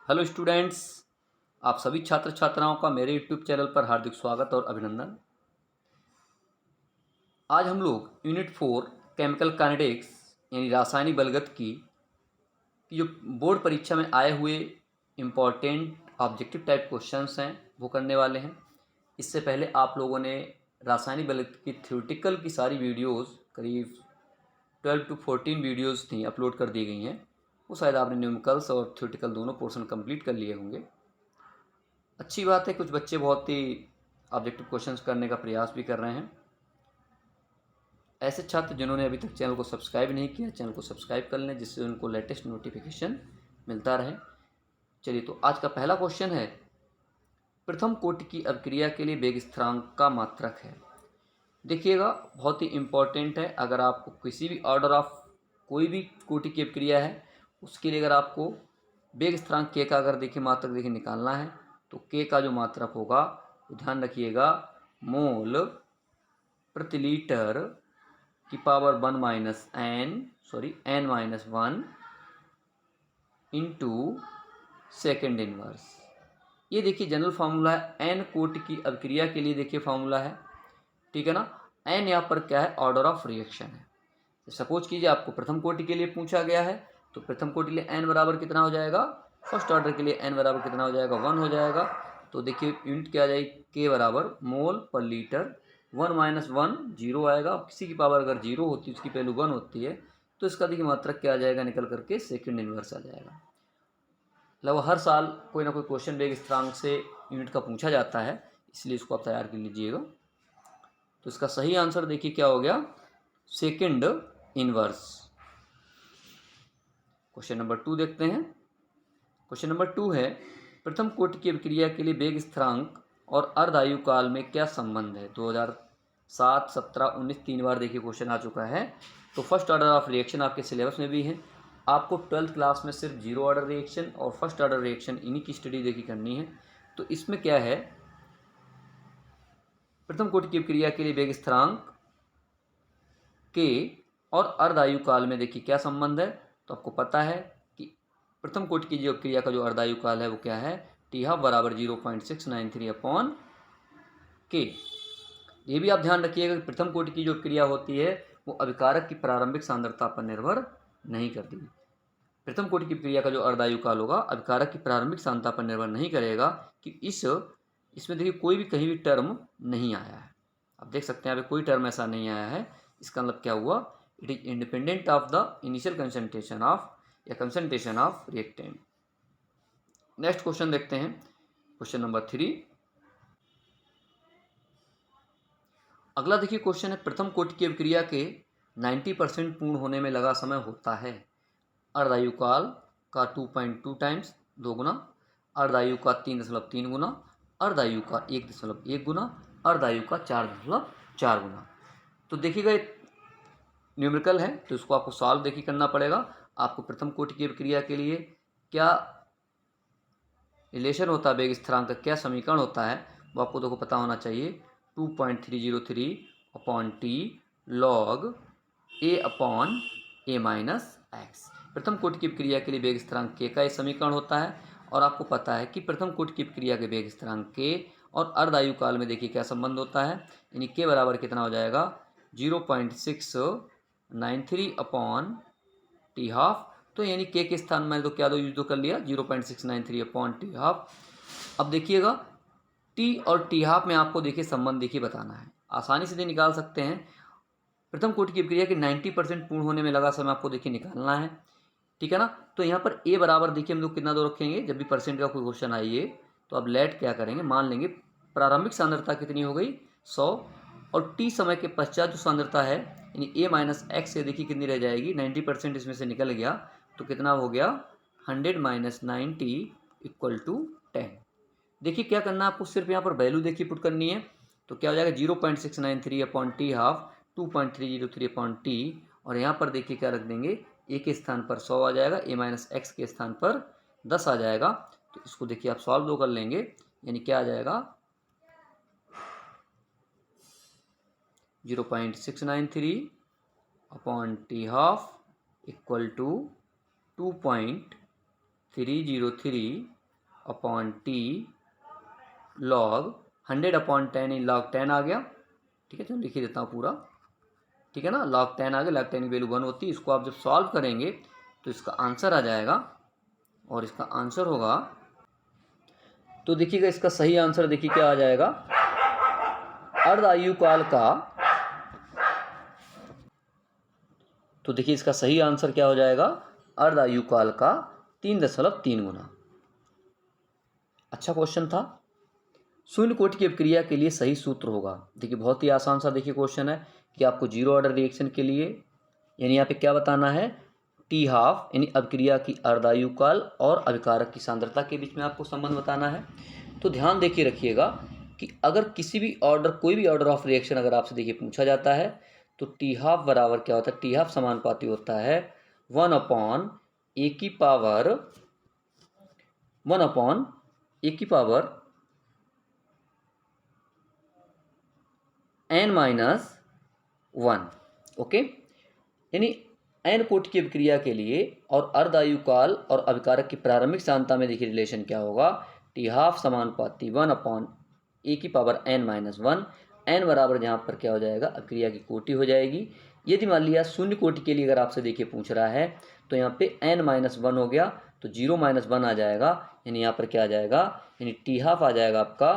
Hello students, आप सभी छात्र छात्राओं का मेरे यूट्यूब चैनल पर हार्दिक स्वागत और अभिनंदन। आज हम लोग यूनिट 4 केमिकल काइनेटिक्स यानी रासायनिक बलगत की जो बोर्ड परीक्षा में आए हुए इम्पॉर्टेंट ऑब्जेक्टिव टाइप क्वेश्चंस हैं वो करने वाले हैं। इससे पहले आप लोगों ने रासायनिक बलगत की थ्योरेटिकल की सारी वीडियोस करीब 12 to 14 वीडियोस थी, अपलोड कर दी गई हैं। वो शायद आपने न्यूमेरिकल्स और थ्योरेटिकल दोनों पोर्शन कंप्लीट कर लिए होंगे। अच्छी बात है, कुछ बच्चे बहुत ही ऑब्जेक्टिव क्वेश्चंस करने का प्रयास भी कर रहे हैं। ऐसे छात्र जिन्होंने अभी तक चैनल को सब्सक्राइब नहीं किया, चैनल को सब्सक्राइब कर लें जिससे उनको लेटेस्ट नोटिफिकेशन मिलता रहे। चलिए, तो आज का पहला क्वेश्चन है, प्रथम कोटि की अभिक्रिया के लिए वेग स्थिरांक का मात्रक है। देखिएगा, बहुत ही इम्पॉर्टेंट है। अगर आपको किसी भी ऑर्डर ऑफ कोई भी कोटि की अभिक्रिया है उसके लिए अगर आपको वेग स्थिरांक के का अगर देखिए मात्रक देखिए निकालना है तो के का जो मात्रक होगा तो ध्यान रखिएगा, मोल प्रति लीटर की power n minus one into second inverse. ये देखिए जनरल फार्मूला है, एन कोटि की अभिक्रिया के लिए देखिए फार्मूला है, ठीक है ना। एन यहाँ पर क्या है, ऑर्डर ऑफ रिएक्शन है। सपोज कीजिए आपको प्रथम कोटि के लिए पूछा गया है तो प्रथम कोटि के लिए एन बराबर कितना हो जाएगा, फर्स्ट ऑर्डर के लिए एन बराबर कितना हो जाएगा, 1 हो जाएगा। तो देखिए यूनिट क्या आ जाएगी, के बराबर मोल पर लीटर। 1 माइनस 1 जीरो आएगा। किसी की पावर अगर जीरो होती है उसकी वैल्यू 1 होती है तो इसका देखिए मात्रक क्या आ जाएगा, निकल करके सेकेंड इनवर्स आ जाएगा। लगभग हर साल कोई ना कोई क्वेश्चन वेग स्थिरांक से यूनिट का पूछा जाता है, इसलिए इसको आप तैयार कर लीजिएगा। तो इसका सही आंसर देखिए क्या हो गया, सेकेंड इनवर्स। क्वेश्चन नंबर 2 देखते हैं। क्वेश्चन नंबर 2 है, प्रथम कोटि की अभिक्रिया के लिए वेग स्थिरांक और अर्धायु काल में क्या संबंध है। 2007, 17, 19 तीन बार देखिए क्वेश्चन आ चुका है। तो फर्स्ट ऑर्डर ऑफ रिएक्शन आपके सिलेबस में भी है। आपको 12th क्लास में सिर्फ जीरो ऑर्डर रिएक्शन और फर्स्ट ऑर्डर रिएक्शन इन्हीं की स्टडी देखी करनी है। तो इसमें क्या है, प्रथम कोटि की अभिक्रिया के लिए वेग स्थिरांक के और अर्धायु काल में देखिए क्या संबंध है। तो आपको पता है कि प्रथम कोटि की जो क्रिया का जो अर्धायु काल है वो क्या है, टी हाफ बराबर 0.693 अपॉन के। ये भी आप ध्यान रखिएगा कि प्रथम कोटि की जो क्रिया होती है वो अभिकारक की प्रारंभिक सांद्रता पर निर्भर नहीं करती। प्रथम कोटि की क्रिया का जो अर्धायु काल होगा अभिकारक की प्रारंभिक सांद्रता पर निर्भर नहीं करेगा कि इसमें देखिए कोई भी कहीं भी टर्म नहीं आया है। आप देख सकते हैं यहाँ पे कोई टर्म ऐसा नहीं आया है। इसका मतलब क्या हुआ, it is independent of the initial concentration of reactant. Next question देखते हैं, क्वेश्चन नंबर 3। अगला देखिए क्वेश्चन है, प्रथम कोटि की अभिक्रिया के 90% पूर्ण होने में लगा समय होता है। अर्धायु काल का 2.2 टाइम्स, 2 गुना, अर्धायु का 3.3 गुना, अर्धायु का 1.1 गुना, अर्धायु का 4.4 गुना। तो देखिएगा न्यूमेरिकल है तो इसको आपको सॉल्व देखिए करना पड़ेगा। आपको प्रथम कोटि की अभिक्रिया के लिए क्या रिलेशन होता है, वेग स्थिरांक का क्या समीकरण होता है वो आपको देखो पता होना चाहिए। 2.303 अपॉन टी लॉग ए अपॉन ए माइनस एक्स। प्रथम कोटि की क्रिया के लिए वेग स्थिरांक के का समीकरण होता है और आपको पता है कि प्रथम कोटि की क्रिया के वेग स्थिरांक के और अर्धायु काल में देखिए क्या संबंध होता है, यानी के बराबर कितना हो जाएगा, 0.693 अपॉन टी हाफ। तो यानी के स्थान में तो क्या दो यूज तो कर लिया, 0.693 अपॉन टी हाफ। अब देखिएगा टी और टी हाफ में आपको देखिए संबंध देखिए बताना है, आसानी से निकाल सकते हैं। प्रथम कोटि की क्रिया के 90% पूर्ण होने में लगा समय आपको देखिए निकालना है, ठीक है ना। तो यहाँ पर ए बराबर देखिए हम लोग कितना दो रखेंगे, जब भी परसेंट का कोई क्वेश्चन आइए तो अब लेट क्या करेंगे, मान लेंगे प्रारंभिक सांद्रता कितनी हो गई 100 और टी समय के पश्चात जो सांद्रता है यानी ए माइनस एक्स से देखिए कितनी रह जाएगी, 90% इसमें से निकल गया तो कितना हो गया 100 माइनस 90 इक्वल टू 10। देखिए क्या करना है आपको, सिर्फ यहाँ पर वैल्यू देखिए पुट करनी है। तो क्या हो जाएगा 0.693 upon T half 2.303 upon T, और यहाँ पर देखिए क्या रख देंगे, ए के स्थान पर 100 आ जाएगा, ए माइनस एक्स के स्थान पर 10 आ जाएगा। तो इसको देखिए आप सॉल्व दो कर लेंगे, यानी क्या आ जाएगा 0.693 upon T half equal to 2.303 upon T log 100/10 यानी log 10 आ गया। ठीक है, चलो लिख ही देता हूँ पूरा। ठीक है ना, log 10 आ गया, log 10 की वैल्यू 1 होती है। इसको आप जब सॉल्व करेंगे तो इसका आंसर आ जाएगा, और इसका आंसर होगा, तो देखिएगा इसका सही आंसर देखिए क्या आ जाएगा। अर्ध आयु काल का, तो देखिए इसका सही आंसर क्या हो जाएगा, अर्ध आयु काल का 3.3 गुना। अच्छा क्वेश्चन था। शून्य कोटि की अभिक्रिया के लिए सही सूत्र होगा, देखिए बहुत ही आसान सा देखिए क्वेश्चन है कि आपको जीरो ऑर्डर रिएक्शन के लिए यानी यहाँ पे क्या बताना है, टी हाफ यानी अभिक्रिया की अर्धायु काल और अभिकारक की सांद्रता के बीच में आपको संबंध बताना है। तो ध्यान देखिए रखिएगा कि अगर किसी भी ऑर्डर, कोई भी ऑर्डर ऑफ रिएक्शन अगर आपसे देखिए पूछा जाता है तो टी हाफ बराबर क्या होता है, टी हाफ समानुपाती होता है 1/a की पावर n-1। ओके, यानी n कोटि की अभिक्रिया के लिए और अर्ध आयु काल और अभिकारक की प्रारंभिक सांद्रता में देखिए रिलेशन क्या होगा, टी हाफ समानुपाती 1/a की पावर n-1। n बराबर जहाँ पर क्या हो जाएगा, अभिक्रिया की कोटि हो जाएगी। यदि मान लिया शून्य कोटि के लिए अगर आपसे देखिए पूछ रहा है तो यहाँ पे n-1 हो गया, तो 0-1 आ जाएगा, यानी यहाँ पर क्या आ जाएगा, यानी टी हाफ आ जाएगा आपका,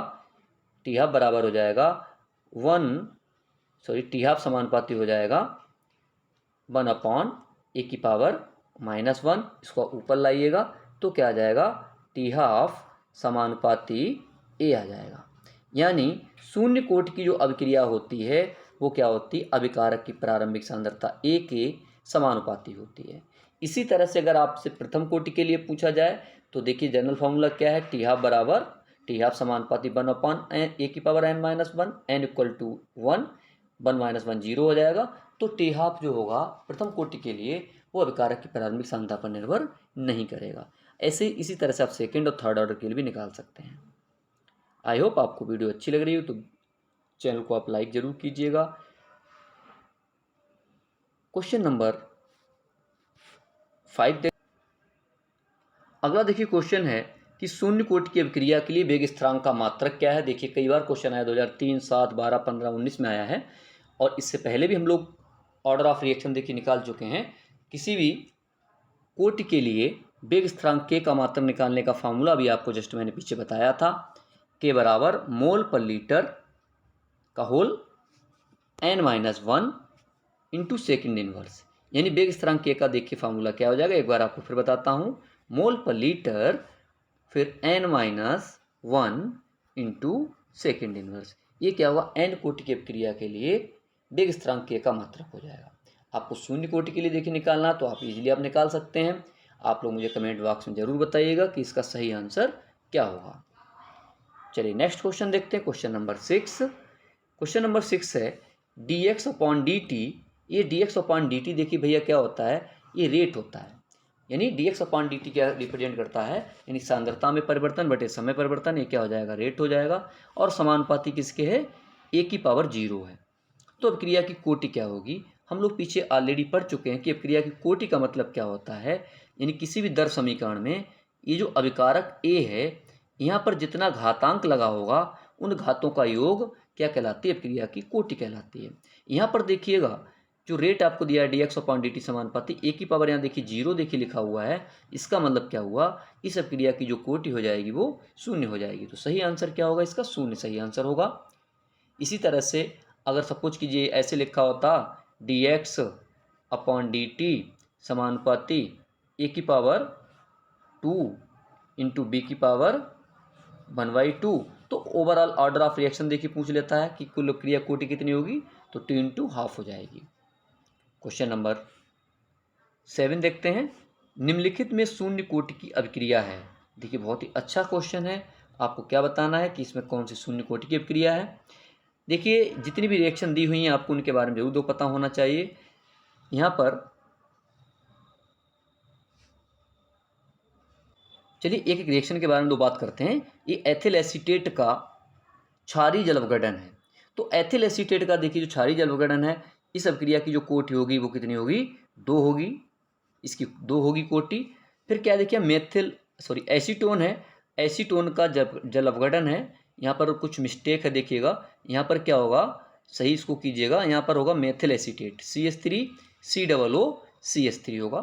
टी हाफ बराबर हो जाएगा टी हाफ समानुपाती हो जाएगा 1/a की पावर -1। इसको ऊपर लाइएगा तो क्या आ जाएगा, टी हाफ समानुपाती a आ जाएगा। यानी शून्य कोटि की जो अभिक्रिया होती है वो क्या होती है, अभिकारक की प्रारंभिक सांद्रता a के समानुपाती होती है। इसी तरह से अगर आपसे प्रथम कोटि के लिए पूछा जाए तो देखिए जनरल फॉर्मूला क्या है, टी हाफ बराबर टी हाफ समानुपाती 1/a की power n-1, n equal to 1, 1-1 0 हो जाएगा। तो टी हाफ जो होगा प्रथम कोटि के लिए वो अभिकारक की प्रारंभिक सांद्रता पर निर्भर नहीं करेगा। ऐसे इसी तरह से आप सेकंड और थर्ड ऑर्डर के लिए भी निकाल सकते हैं। आई होप आपको वीडियो अच्छी लग रही हो तो चैनल को आप लाइक जरूर कीजिएगा। क्वेश्चन नंबर 5 अगला देखिए क्वेश्चन है कि शून्य कोटि की अभिक्रिया के लिए वेग स्थिरांक का मात्रक क्या है। देखिए कई बार क्वेश्चन आया, 2003, 7, 12, 15, 19 में आया है, और इससे पहले भी हम लोग ऑर्डर ऑफ रिएक्शन देखिए निकाल चुके हैं। किसी भी कोटि के लिए वेग स्थिरांक के का मात्रक निकालने का फार्मूला भी आपको जस्ट मैंने पीछे बताया था, के बराबर मोल पर लीटर का whole n-1 into second inverse. यानी वेग स्थिरांक के का देखिए फार्मूला क्या हो जाएगा, एक बार आपको फिर बताता हूँ, मोल पर लीटर फिर n-1 इंटू सेकेंड इनवर्स। ये क्या होगा, n कोटि की अभिक्रिया के लिए वेग स्थिरांक के का मात्रक हो जाएगा। आपको शून्य कोटि के लिए देखिए निकालना तो आप इजीली आप निकाल सकते हैं। आप लोग मुझे कमेंट बॉक्स में जरूर बताइएगा कि इसका सही आंसर क्या होगा। चलिए नेक्स्ट क्वेश्चन देखते हैं, क्वेश्चन नंबर 6। क्वेश्चन नंबर 6 है dx/dt। ये dx/dt देखिए भैया क्या होता है, ये रेट होता है। यानी dx/dt क्या रिप्रेजेंट करता है, यानी सांद्रता में परिवर्तन बटे समय परिवर्तन, ये क्या हो जाएगा, रेट हो जाएगा। और समानुपाती किसके है, a की पावर 0 है। तो अभिक्रिया की कोटि क्या होगी, हम लोग पीछे ऑलरेडी पढ़ चुके हैं कि अभिक्रिया की कोटि का मतलब क्या होता है। यानी किसी भी दर समीकरण में ये जो अभिकारक a है, यहाँ पर जितना घातांक लगा होगा उन घातों का योग क्या कहलाती है, अभिक्रिया की कोटि कहलाती है। यहाँ पर देखिएगा जो रेट आपको दिया है dx/dt समानुपाती a की पावर, यहाँ देखिए 0 देखिए लिखा हुआ है, इसका मतलब क्या हुआ, इस अभिक्रिया की जो कोटि हो जाएगी वो शून्य हो जाएगी। तो सही आंसर क्या होगा, इसका शून्य सही आंसर होगा। इसी तरह से अगर सपोज कीजिए ऐसे लिखा होता dx/dt समानुपाती a की पावर 2 इंटू b की पावर 1/2, तो ओवरऑल ऑर्डर ऑफ रिएक्शन देखिए पूछ लेता है कि कुल क्रिया कोटि कितनी होगी, तो 2 हो जाएगी। क्वेश्चन नंबर 7 देखते हैं, निम्नलिखित में शून्य कोटि की अभिक्रिया है। देखिए बहुत ही अच्छा क्वेश्चन है, आपको क्या बताना है कि इसमें कौन सी शून्य कोटि की अभिक्रिया है। देखिए जितनी भी रिएक्शन दी हुई हैं आपको उनके बारे में जरूर दो पता होना चाहिए। यहाँ पर चलिए एक एक रिएक्शन के बारे में दो बात करते हैं। ये एथिल एसीटेट का क्षारीय जल अपघटन है। तो एथिल एसीटेट का देखिए जो क्षारीय जल अपघटन है, इस अभिक्रिया की जो कोटि होगी वो कितनी होगी, 2 होगी, इसकी 2 होगी कोटि। फिर क्या देखिए एसीटोन है एसीटोन का जल अपघटन है, यहाँ पर कुछ मिस्टेक है, देखिएगा यहाँ पर क्या होगा, सही इसको कीजिएगा, यहाँ पर होगा मेथिल एसीटेट CH3COO होगा।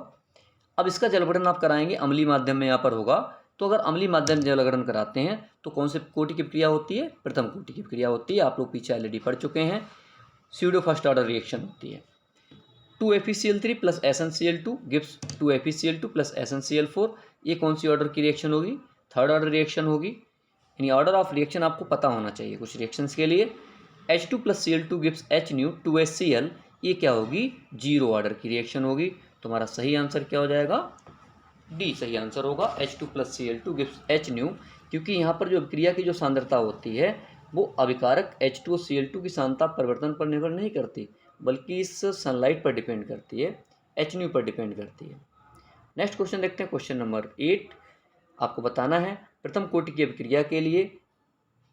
अब इसका जल अपघटन आप कराएंगे अम्लीय माध्यम में, यहाँ पर होगा। तो अगर अम्लीय माध्यम जल अपघटन कराते हैं तो कौन से कोटि की क्रिया होती है, प्रथम कोटि की क्रिया होती है। आप लोग पीछे ऑलरेडी पढ़ चुके हैं, स्यूडो फर्स्ट ऑर्डर रिएक्शन होती है। 2FeCl3 plus SnCl2 gives 2FeCl2 plus SnCl4। ये कौन सी ऑर्डर की रिएक्शन होगी, थर्ड ऑर्डर रिएक्शन होगी। यानी ऑर्डर ऑफ रिएक्शन आपको पता होना चाहिए कुछ रिएक्शंस के लिए। H2 plus Cl2 gives HNu 2HCl, ये क्या होगी, जीरो ऑर्डर की रिएक्शन होगी। तुम्हारा सही आंसर क्या हो जाएगा, डी सही आंसर होगा। H2 plus Cl2 gives HNu, क्योंकि यहाँ पर जो अभिक्रिया की जो सांद्रता होती है वो अभिकारक H2 और Cl2 की सांद्रता परिवर्तन पर निर्भर नहीं करती, बल्कि इस सनलाइट पर डिपेंड करती है, HNu पर डिपेंड करती है। नेक्स्ट क्वेश्चन देखते हैं, क्वेश्चन नंबर 8। आपको बताना है प्रथम कोटि की अभिक्रिया के लिए,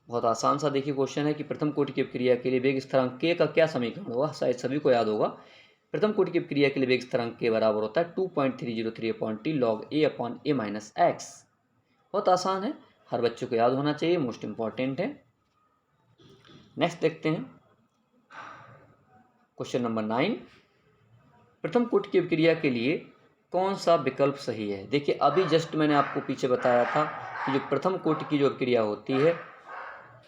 बहुत आसान सा देखिए क्वेश्चन है कि प्रथम कोटि की अभिक्रिया के लिए वेग स्थिरांक K का क्या समीकरण होगा, शायद सभी को याद होगा। प्रथम कोटि की अभिक्रिया के लिए वेग स्थिरांक K बराबर होता है 2.303/T log A/A-x। बहुत आसान है, हर बच्चे को याद होना चाहिए, मोस्ट इंपॉर्टेंट है। नेक्स्ट देखते हैं क्वेश्चन नंबर 9। प्रथम कोटि की अभिक्रिया के लिए कौन सा विकल्प सही है। देखिए अभी जस्ट मैंने आपको पीछे बताया था कि जो प्रथम कोटि की जो अभिक्रिया होती है,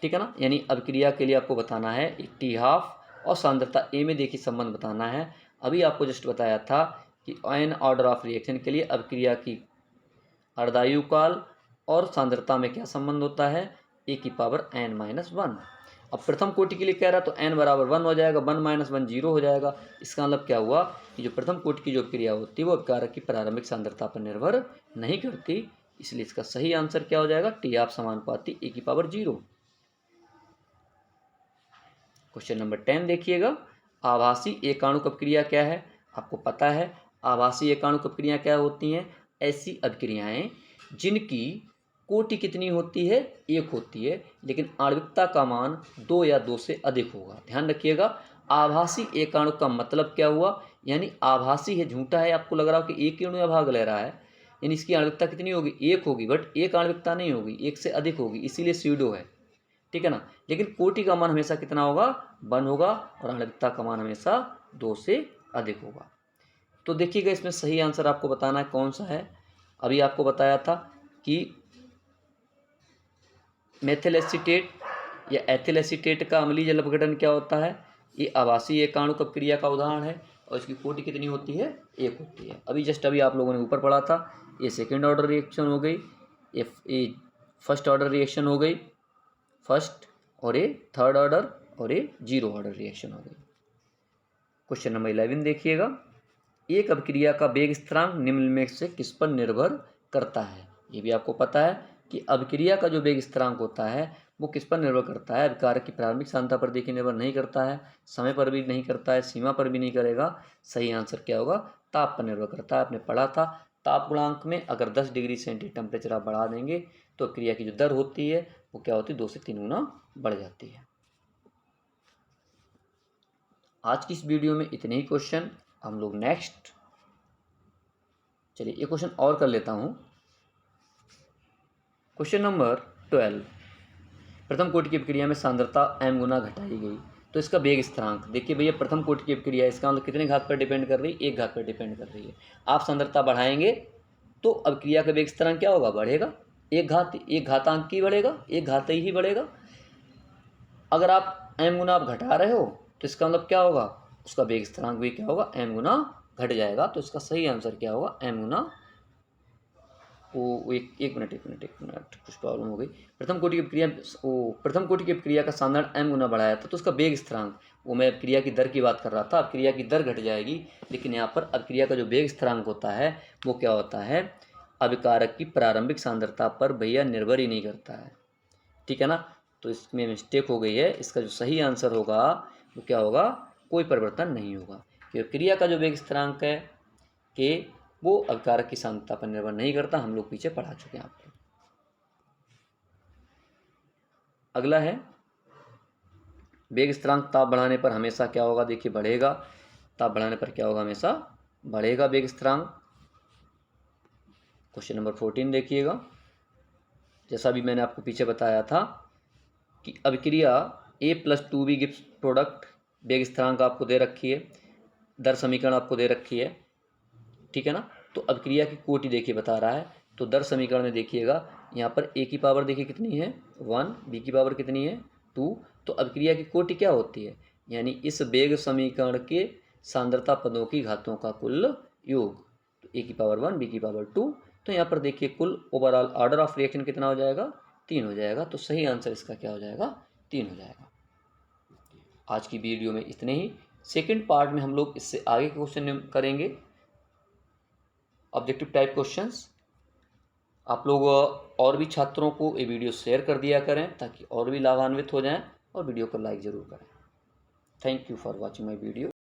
ठीक है ना, यानी अभिक्रिया के लिए आपको बताना है T½ और सांद्रता A में देखिए संबंध बताना है। अभी आपको जस्ट बताया था कि n ऑर्डर ऑफ रिएक्शन के लिए अभिक्रिया की अर्धायु काल और सांद्रता में क्या संबंध होता है, a⁻n−1। अब प्रथम कोटि के लिए कह रहा तो n बराबर 1 हो जाएगा, 1 - 1 0 हो जाएगा। इसका मतलब क्या हुआ कि जो प्रथम कोटि की जो अभिक्रिया होती है वो अभिकारक की प्रारंभिक सांद्रता पर निर्भर नहीं करती, इसलिए इसका सही आंसर क्या हो जाएगा, T½ समानुपाती a⁻0। क्वेश्चन नंबर 10 देखिएगा, आभासी एकाणुक अभिक्रिया क्या है। आपको पता है आभासी एकाणुक अभिक्रिया क्या होती हैं, ऐसी अभिक्रियाएं जिनकी कोटि कितनी होती है, 1 होती है, लेकिन आणविकता का मान 2 या 2 से अधिक होगा। ध्यान रखिएगा, आभासी एकाणुक का मतलब क्या हुआ, यानी आभासी है, झूठा है, आपको लग रहा हो कि एक अणु में भाग ले रहा है, यानी इसकी आणविकता कितनी होगी, 1 होगी, बट एक आणविकता नहीं होगी, 1 से अधिक होगी, इसीलिए स्यूडो है, ठीक है ना। लेकिन कोटि का मान हमेशा कितना होगा, 1 होगा, और आणविकता का मान हमेशा 2 से अधिक होगा। तो देखिएगा इसमें सही आंसर आपको बताना है कौन सा है। अभी आपको बताया था कि मेथिल एसीटेट या एथिल एसीटेट का अम्लीय जल अपघटन क्या होता है, ये आभासी एकाणुक अभिक्रिया का उदाहरण है, और इसकी कोटि कितनी होती है, 1 होती है। अभी जस्ट अभी आप लोगों ने ऊपर पढ़ा था, ये सेकेंड ऑर्डर रिएक्शन हो गई, ये फर्स्ट ऑर्डर रिएक्शन हो गई, फर्स्ट, और ये थर्ड ऑर्डर, और ये जीरो ऑर्डर रिएक्शन हो गई। क्वेश्चन नंबर 11 देखिएगा, एक अभिक्रिया का वेग स्थिरांक निम्न में से किस पर निर्भर करता है। ये भी आपको पता है कि अभिक्रिया का जो वेग स्थिरांक होता है वो किस पर निर्भर करता है, अभिकारक की प्रारंभिक सांद्रता पर देखिए निर्भर नहीं करता है, समय पर भी नहीं करता है, सीमा पर भी नहीं करेगा। सही आंसर क्या होगा, ताप पर निर्भर करता है। आपने पढ़ा था ताप गुणांक में अगर 10 डिग्री सेंटीग्रेड टेम्परेचर आप बढ़ा देंगे तो क्रिया की जो दर होती है वो क्या होती है, 2 से 3 गुना बढ़ जाती है। आज की इस वीडियो में इतने ही क्वेश्चन, हम लोग नेक्स्ट, चलिए एक क्वेश्चन और कर लेता हूं। क्वेश्चन नंबर 12, प्रथम कोटि की अभिक्रिया में सांद्रता m गुना घटाई गई, तो इसका वेग स्थिरांक देखिए भैया, प्रथम कोटि की अभिक्रिया इसका मतलब कितने घात पर डिपेंड कर रही है, 1 घात पर डिपेंड कर रही है। आप सांद्रता बढ़ाएंगे तो अभिक्रिया का वेग स्थिरांक क्या होगा, बढ़ेगा, एक घातांक की बढ़ेगा, एक घात ही बढ़ेगा। अगर आप m गुना आप घटा रहे हो तो इसका मतलब क्या होगा, उसका वेग स्थिरांक भी क्या होगा, m गुना घट जाएगा। तो इसका सही आंसर क्या होगा, m गुना, वो एक मिनट कुछ प्रॉब्लम हो गई। प्रथम कोटि की अभिक्रिया का साधारण m गुना बढ़ाया था, तो उसका वेग स्थिरांक, वो मैं अभिक्रिया की दर की बात कर रहा था, अभिक्रिया की दर घट जाएगी, लेकिन यहाँ पर अभिक्रिया का जो वेग स्थिरांक होता है वो क्या होता है, अभिकारक की प्रारंभिक सांद्रता पर भैया निर्भर ही नहीं करता है, ठीक है ना। तो इसमें मिस्टेक हो गई है, इसका जो सही आंसर होगा वो क्या होगा, कोई परिवर्तन नहीं होगा, क्योंकि क्रिया का जो वेग स्थिरांक है कि वो अभिकारक की सांद्रता पर निर्भर नहीं करता, हम लोग पीछे पढ़ा चुके हैं आपको। अगला है वेग स्थिरांक ताप बढ़ाने पर हमेशा क्या होगा, देखिए बढ़ेगा, ताप बढ़ाने पर क्या होगा, हमेशा बढ़ेगा वेग स्थिरांक। क्वेश्चन नंबर 14 देखिएगा, जैसा भी मैंने आपको पीछे बताया था कि अभिक्रिया A + 2B गिव्स प्रोडक्ट, वेग स्थिरांक आपको दे रखी है, दर समीकरण आपको दे रखी है, ठीक है ना। तो अभिक्रिया की कोटि देखिए बता रहा है, तो दर समीकरण में देखिएगा यहाँ पर A की पावर देखिए कितनी है 1, B की पावर कितनी है 2, तो अभिक्रिया की कोटि क्या होती है, यानी इस वेग समीकरण के सांद्रता पदों की घातों का कुल योग। तो A की पावर 1, B की पावर 2, तो यहाँ पर देखिए कुल ओवरऑल ऑर्डर ऑफ रिएक्शन कितना हो जाएगा 3 हो जाएगा। तो सही आंसर इसका क्या हो जाएगा 3 हो जाएगा। आज की वीडियो में इतने ही। सेकंड पार्ट में हम लोग इससे आगे के क्वेश्चन करेंगे, ऑब्जेक्टिव टाइप क्वेश्चंस। आप लोग और भी छात्रों को ये वीडियो शेयर कर दिया करें ताकि और भी लाभान्वित हो जाएं, और वीडियो को लाइक ज़रूर करें। Thank you for watching my video.